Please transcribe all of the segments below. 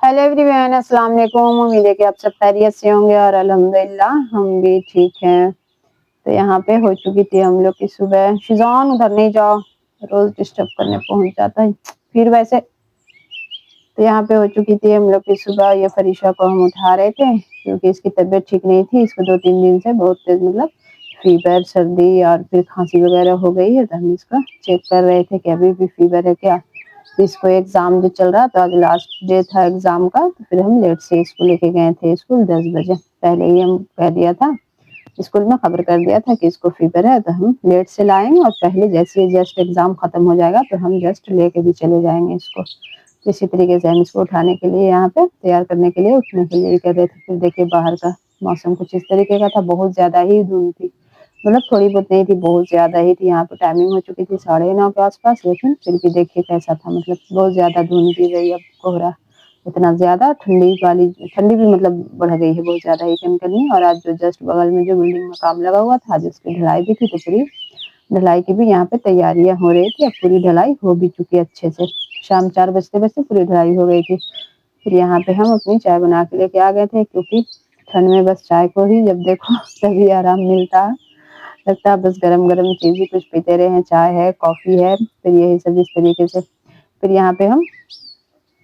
Hello everyone, अस्सलाम वालेकुम। उम्मीद है कि आप सब खैरियत से होंगे और अल्हम्दुलिल्लाह हम भी ठीक हैं। तो यहाँ पे हो चुकी थी हम लोग की सुबह। शिजान उधर नहीं जाओ, रोज डिस्टर्ब करने पहुंच जाता है फिर वैसे। तो यहाँ पे हो चुकी थी हम लोग की सुबह। ये फरीशा को हम उठा रहे थे क्योंकि इसकी तबीयत ठीक नहीं थी। इसको 2-3 दिन से बहुत तेज मतलब फीवर, सर्दी और फिर खांसी वगैरह हो गई है। तो हम इसका चेक कर रहे थे कि अभी भी फीवर है क्या। इसको एग्जाम जो चल रहा था, आज लास्ट डे था एग्जाम का, तो फिर हम लेट से इसको लेके गए थे स्कूल 10 बजे। पहले ही हम कह दिया था, स्कूल में खबर कर दिया था कि इसको फीवर है, तो हम लेट से लाएंगे और पहले जैसे ही जस्ट एग्जाम खत्म हो जाएगा तो हम जस्ट लेके भी चले जाएंगे इसको। तो इसी तरीके से हम इसको उठाने के लिए, यहाँ पे तैयार करने के लिए, उठने के लिए कर रहे थे। फिर देखिए बाहर का मौसम कुछ इस तरीके का था, बहुत ज्यादा ही धूप थी। मतलब थोड़ी बहुत नहीं थी, बहुत ज्यादा ही थी। यहाँ पे टाइमिंग हो चुकी थी 9:30 के आसपास, लेकिन फिर भी देखिए कैसा था, मतलब बहुत ज्यादा धुंध गिर रही है, कोहरा इतना ज्यादा। ठंडी भी मतलब बढ़ गई है बहुत ज्यादा ही कनकनी। और आज जो जस्ट बगल में जो बिल्डिंग में काम लगा हुआ था, आज उसकी ढलाई भी थी, तो पूरी ढलाई की भी यहाँ पे तैयारियां हो रही थी। अब पूरी ढलाई हो भी चुकी है अच्छे से। शाम 4 बजते बजते पूरी ढलाई हो गई थी। फिर यहाँ पे हम अपनी चाय बना के लेके आ गए थे, क्योंकि ठंड में बस चाय को ही जब देखो तभी आराम मिलता है। लगता है बस गरम गरम चीज ही कुछ पीते रहे। चाय है, कॉफी है, फिर यही सब इस तरीके से। फिर यहाँ पे हम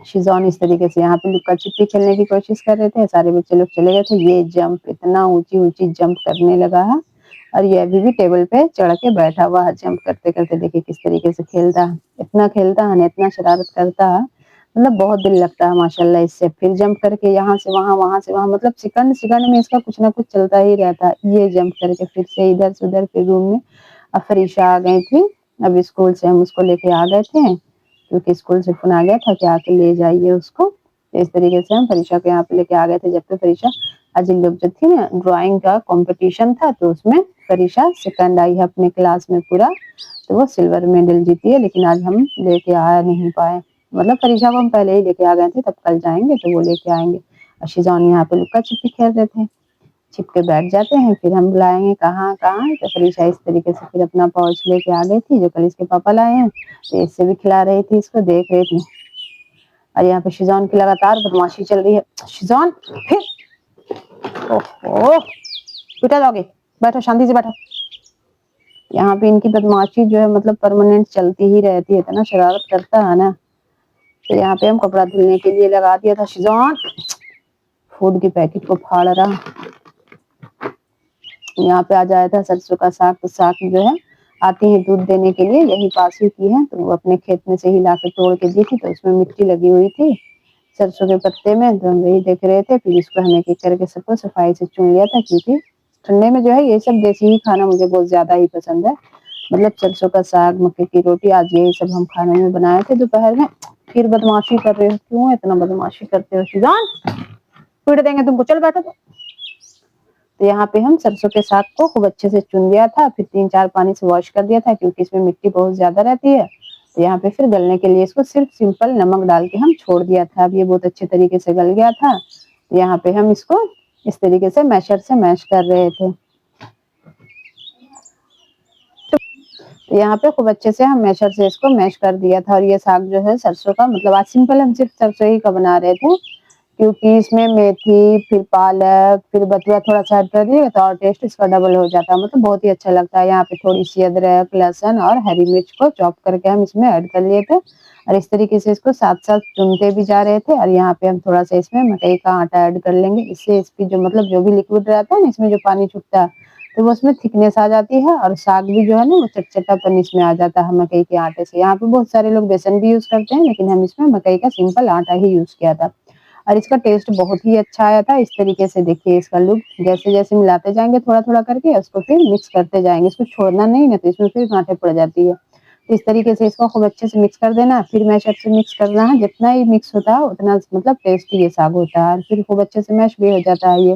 शिजॉन इस तरीके से यहाँ पे लुक्का छिपी खेलने की कोशिश कर रहे थे। सारे बच्चे लोग चले गए थे। ये जंप इतना ऊंची ऊंची जंप करने लगा है, और ये अभी भी टेबल पे चढ़ के बैठा हुआ है। जंप करते करते देखिए किस तरीके से खेलता है। इतना खेलता है ना, इतना शरारत करता है, मतलब बहुत दिल लगता है माशाल्लाह इससे। फिर जंप करके यहाँ से वहां, वहां से वहां, मतलब सेकंड सेकंड में इसका कुछ ना कुछ चलता ही रहता है। ये जंप करके फिर से इधर से उधर। फिर रूम में अब फरीशा आ गई थी। अब स्कूल से हम उसको लेके आ गए थे, क्योंकि स्कूल से फोन आ गया था कि आके ले जाइए उसको। तो इस तरीके से हम फरीशा को यहाँ पे लेके आ गए थे। जबकि फरीशा आज इन लोग जो थी ना, ड्राइंग का कंपटीशन था, तो उसमें फरीशा सेकंड आई है अपने क्लास में पूरा। तो वो सिल्वर मेडल जीती है, लेकिन आज हम लेके आ नहीं पाए। मतलब फरीशा को हम पहले ही लेके आ गए थे, तब कल जाएंगे तो वो लेके आएंगे। और शिजान यहाँ पे लुक्का छिपी खेल रहे थे, छिप के बैठ जाते हैं, फिर हम बुलाएंगे कहाँ कहाँ। तो फरीशा इस तरीके से फिर अपना पाउच लेके आ गई थी, जो कल इसके पापा लाए हैं। तो इससे भी खिला रही थी, इसको देख रही थी। और यहाँ पे शिजान की लगातार बदमाशी चल रही है। शिजान फिर, ओहो बेटा जाओगे, बैठो शांति से बैठो। यहाँ पे इनकी बदमाशी जो है मतलब परमानेंट चलती ही रहती है, इतना शरारत करता है ना। तो यहाँ पे हम कपड़ा धुलने के लिए लगा दिया था। शिजान फूड की पैकेट को फाड़ रहा। यहाँ पे आ जाया था सरसों का साग। तो साग जो है आती है दूध देने के लिए, यही पास ही की है, तो वो अपने खेत में से ही लाके तोड़ के दी थी। तो उसमें मिट्टी लगी हुई थी सरसों के पत्ते में, तो हम वही देख रहे थे। फिर इसको हमने एक करके सबको सफाई से चुन लिया था, क्योंकि ठंडे में जो है ये सब देसी ही खाना मुझे बहुत ज्यादा ही पसंद है। मतलब सरसों का साग, मक्के की रोटी, आज यही सब हम खाने में बनाए थे दोपहर में। फिर बदमाशी कर रहे हो, क्यों इतना बदमाशी करते हो शिजान, पीट देंगे तुमको, चल बैठो। तो यहाँ पे हम सरसों के साग को खूब अच्छे से चुन लिया था, फिर 3-4 पानी से वॉश कर दिया था, क्योंकि इसमें मिट्टी बहुत ज्यादा रहती है। तो यहाँ पे फिर गलने के लिए इसको सिर्फ सिंपल नमक डाल के हम छोड़ दिया था। अब ये बहुत अच्छे तरीके से गल गया था। तो यहाँ पे हम इसको इस तरीके से मैशर से मैश कर रहे थे। तो यहाँ पे खूब अच्छे से हम मैशर से इसको मैश कर दिया था। और ये साग जो है सरसों का, मतलब आज सिंपल हम सिर्फ सरसों ही का बना रहे थे, क्योंकि इसमें मेथी, फिर पालक, फिर बथुआ थोड़ा सा ऐड कर दिए तो और टेस्ट इसका डबल हो जाता है, मतलब बहुत ही अच्छा लगता है। यहाँ पे थोड़ी सी अदरक, लहसुन और हरी मिर्च को चॉप करके हम इसमें ऐड कर लिए थे। और इस तरीके से इसको साथ साथ चुनते भी जा रहे थे। और यहाँ पे हम थोड़ा सा इसमें मकई का आटा ऐड कर लेंगे, इससे इसकी जो मतलब जो भी लिक्विड रहता है ना, इसमें जो पानी छूटता है, तो वो उसमें थिकनेस आ जाती है। और साग भी जो है ना, वो चटचटापन इसमें आ जाता है मकई के आटे से। यहाँ पे बहुत सारे लोग बेसन भी यूज करते हैं, लेकिन हम इसमें मकई का सिंपल आटा ही यूज किया था। और इसका टेस्ट बहुत ही अच्छा आया था। इस तरीके से देखिए इसका लुक, जैसे जैसे मिलाते जाएंगे थोड़ा थोड़ा करके, उसको फिर मिक्स करते जाएंगे, इसको छोड़ना नहीं, ना तो इसमें फिर गांठें पड़ जाती है। तो इस तरीके से इसको खूब अच्छे से मिक्स कर देना। फिर मैशर से मिक्स करना है, जितना ही मिक्स होता है उतना मतलब टेस्टी ये साग होता है। और फिर खूब अच्छे से मैश भी हो जाता है ये।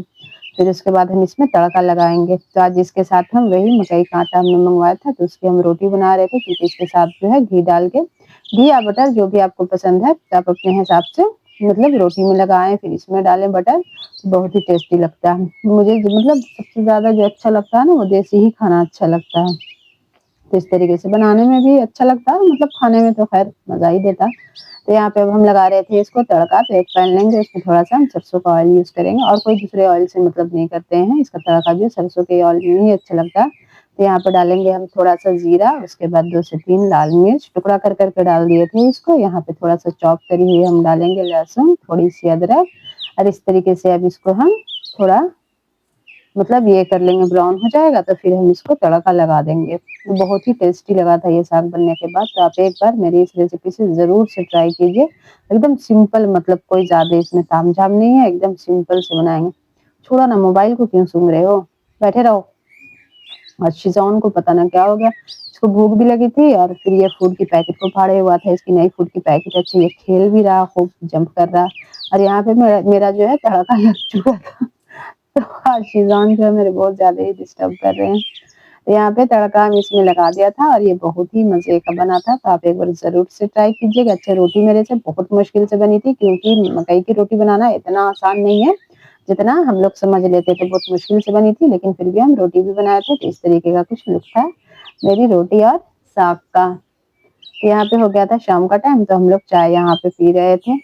फिर उसके बाद हम इसमें तड़का लगाएंगे। तो आज इसके साथ हम वही मकई का आटा हमने मंगवाया था, तो उसकी हम रोटी बना रहे थे, क्योंकि इसके साथ जो है घी डाल के, घी या बटर जो भी आपको पसंद है, तो आप अपने हिसाब से मतलब रोटी में लगाएं, फिर इसमें डालें बटर, तो बहुत ही टेस्टी लगता है। मुझे मतलब सबसे ज्यादा जो अच्छा लगता है ना, वो देसी ही खाना अच्छा लगता है। तो इस तरीके से बनाने में भी अच्छा लगता है, मतलब खाने में तो खैर मज़ा ही देता। तो यहाँ पे अब हम लगा रहे थे इसको तड़का, तो एक पैन लेंगे, उसमें थोड़ा-सा हम सरसों का ऑयल यूज़ करेंगे और कोई दूसरे ऑयल से मतलब नहीं करते हैं, इसका तड़का भी सरसों के ऑयल में ही अच्छा लगता है। तो यहाँ पे डालेंगे हम थोड़ा-सा जीरा, उसके बाद 2 से 3 लाल मिर्च टुकड़ा कर के डाल दिए थे इसको। यहाँ पे थोड़ा-सा चॉप करी हुई हम डालेंगे लहसुन, थोड़ी-सी अदरक और इस तरीके से अब इसको हम थोड़ा मतलब ये कर लेंगे, ब्राउन हो जाएगा तो फिर हम इसको तड़का लगा देंगे। तो बहुत ही टेस्टी लगा था ये साग बनने के बाद, तो आप एक बार मेरी इस रेसिपी से ज़रूर से ट्राई कीजिए। एकदम सिंपल, मतलब कोई ज़्यादा इसमें तामझाम नहीं है, एकदम सिंपल से बनाएँगे। छोड़ो ना, मोबाइल को क्यों सूंघ रहे हो? बैठे रहो। और शिज़ान को पता ना क्या हो गया, इसको भूख भी लगी थी और फिर ये फूड की पैकेट को फाड़े हुआ था, इसकी नई फूड की पैकेट अच्छी, ये खेल भी रहा, खूब जंप कर रहा और यहाँ पे मेरा मेरा जो है तड़का लग चुका था। तो आज शिज़ान जो है मेरे बहुत ज़्यादा ही डिस्टर्ब कर रहे हैं। तो यहाँ पे तड़का हम इसमें लगा दिया था और ये बहुत ही मज़े का बना था, तो आप एक बार ज़रूर से ट्राई कीजिएगा। अच्छा, रोटी मेरे से बहुत मुश्किल से बनी थी क्योंकि मकई की रोटी बनाना इतना आसान नहीं है, जितना हम लोग समझ लेते थे। बहुत मुश्किल से बनी थी, लेकिन फिर भी हम रोटी भी बनाए थे, तो इस तरीके का कुछ लुक था मेरी रोटी और साग का। तो यहाँ पे हो गया था शाम का टाइम, तो हम लोग चाय यहाँ पे पी रहे थे।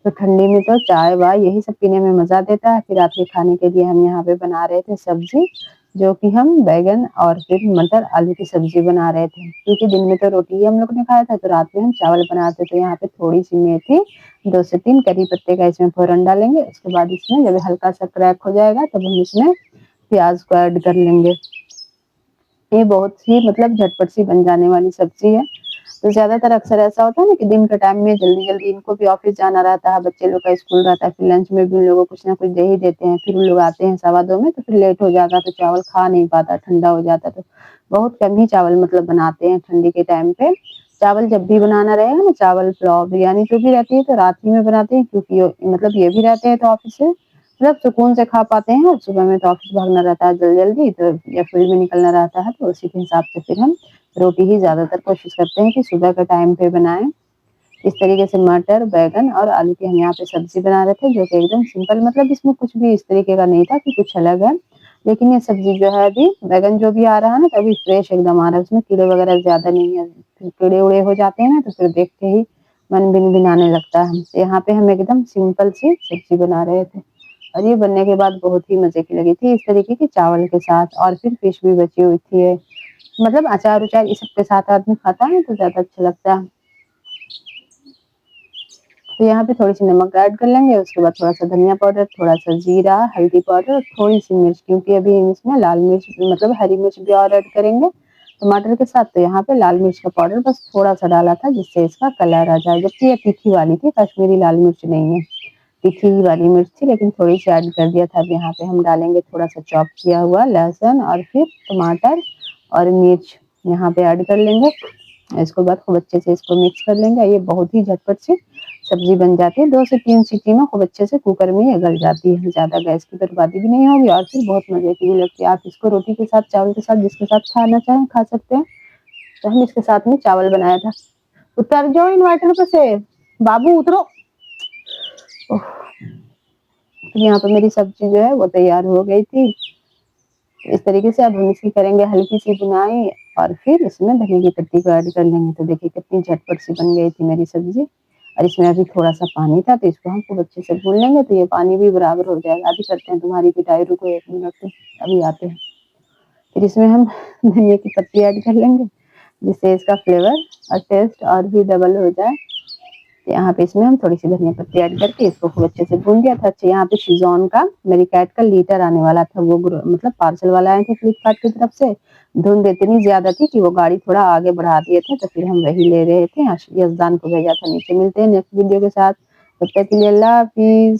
तो ठंडी में तो चाय-वाय यही सब पीने में मज़ा देता है। फिर रात के खाने के लिए हम यहाँ पे बना रहे थे सब्ज़ी, जो कि हम बैंगन और फिर मटर आलू की सब्ज़ी बना रहे थे। क्योंकि दिन में तो रोटी ही हम लोग ने खाया था, तो रात में हम चावल बनाते, तो यहाँ पे थोड़ी-सी मेथी, 2 से 3 करी पत्ते का इसमें फ़ौरन डालेंगे। उसके बाद इसमें जब हल्का-सा क्रैक हो जाएगा, तब हम इसमें प्याज़ को ऐड कर लेंगे। ये बहुत ही मतलब झटपट सी बन जाने वाली सब्ज़ी है। तो ज़्यादातर अक्सर ऐसा होता है ना कि दिन के टाइम में जल्दी-जल्दी इनको भी ऑफ़िस जाना रहता है, बच्चे लोग का स्कूल रहता है, फिर लंच में भी उन लोगों को कुछ ना कुछ दे ही देते हैं। फिर उन लोग आते हैं 2:15 में, तो फिर लेट हो जाता है, तो चावल खा नहीं पाता, ठंडा हो जाता है। तो बहुत कम ही चावल मतलब बनाते हैं ठंडी के टाइम पे। चावल जब भी बनाना रहेगा ना, चावल, पुलाव, बिरयानी जो भी रहती है, तो रात ही में बनाते हैं, क्योंकि मतलब ये भी रहते हैं तो ऑफ़िस से मतलब सुकून से खा पाते हैं, और सुबह में तो ऑफ़िस भागना रहता है जल्दी-जल्दी, तो या फील्ड में निकलना रहता है, तो उसी के हिसाब से फिर हम रोटी ही ज़्यादातर कोशिश करते हैं कि सुबह के टाइम पे बनाएँ। इस तरीके से मटर, बैंगन और आलू की हम यहाँ पे सब्ज़ी बना रहे थे, जो कि एकदम सिंपल, मतलब इसमें कुछ भी इस तरीके का नहीं था कि कुछ अलग है। लेकिन ये सब्ज़ी जो है अभी बैंगन जो भी आ रहा है ना, तो अभी फ्रेश एकदम आ रहा है, उसमें कीड़े वगैरह ज़्यादा नहीं है। फिर कीड़े-उड़े हो जाते हैं ना, तो फिर देख के ही मन भिन-भिनाने लगता है। तो यहाँ पे हम एकदम सिंपल सी सब्ज़ी बना रहे थे और ये बनने के बाद बहुत ही मज़े की लगी थी, इस तरीके की चावल के साथ, और फिर फिश भी बची हुई थी। मतलब अचार-उचार ये सब के साथ आदमी खाता है तो ज़्यादा अच्छा लगता है। तो यहाँ पे थोड़ी-सी नमक ऐड कर लेंगे, उसके बाद थोड़ा-सा धनिया पाउडर, थोड़ा-सा जीरा, हल्दी पाउडर और थोड़ी-सी मिर्च, क्योंकि अभी हम इसमें लाल मिर्च मतलब हरी मिर्च भी और ऐड करेंगे टमाटर के साथ। तो यहाँ पे लाल मिर्च का पाउडर बस थोड़ा-सा डाला था, जिससे इसका कलर आ जाए, जबकि ये तीखी वाली थी, कश्मीरी लाल मिर्च नहीं है। तीखी ही वाली मिर्च थी, लेकिन थोड़ी-सी ऐड कर दिया था। अब यहाँ पे हम डालेंगे थोड़ा-सा चॉप किया हुआ लहसुन और फिर टमाटर और मिर्च यहाँ पे ऐड कर लेंगे। इसके बाद खूब अच्छे से इसको मिक्स कर लेंगे। ये बहुत ही झटपट से सब्ज़ी बन जाती है, 2 से 3 सीटी में खूब अच्छे से कुकर में ये गल जाती है। ज़्यादा गैस की बर्बादी भी नहीं होगी और फिर बहुत मज़े की भी लगती है। आप इसको रोटी के साथ, चावल के साथ, जिसके साथ खाना चाहें खा सकते हैं। तो हम इसके साथ में चावल बनाया था। उतर जाओ इन्वर्टर पे से, बाबू उतरो। ओह! तो यहाँ पे मेरी सब्ज़ी जो है वो तैयार हो गई थी। इस तरीके से अब हम इसकी करेंगे हल्की-सी भुनाई और फिर इसमें धनिया की पत्ती को ऐड कर लेंगे। तो देखिए कितनी झटपट सी बन गई थी मेरी सब्ज़ी, और इसमें अभी थोड़ा-सा पानी था, तो इसको हम खूब अच्छे से भून लेंगे, तो ये पानी भी बराबर हो जाएगा। अभी करते हैं तुम्हारी पिटाई, रुको 1 मिनट, अभी आते हैं। फिर इसमें हम धनिया की पत्ती ऐड कर लेंगे, जिससे इसका फ्लेवर और टेस्ट और भी डबल हो जाए। यहाँ पे इसमें हम थोड़ी-सी धनिया पत्ती ऐड करके इसको खूब अच्छे से भून दिया था। अच्छा, यहाँ पे शिज़ॉन का मेरी कैट का लीटर आने वाला था, वो मतलब पार्सल वाला आए थे फ्लिपकार्ट की तरफ से। धुंध इतनी ज़्यादा थी कि वो गाड़ी थोड़ा आगे बढ़ा दिए थे, तो फिर हम वही ले रहे थे। यशदान को भेजा था नीचे। मिलते हैं नेक्स्ट वीडियो के साथ, तब तक के लिए अल्लाह हाफ़िज़।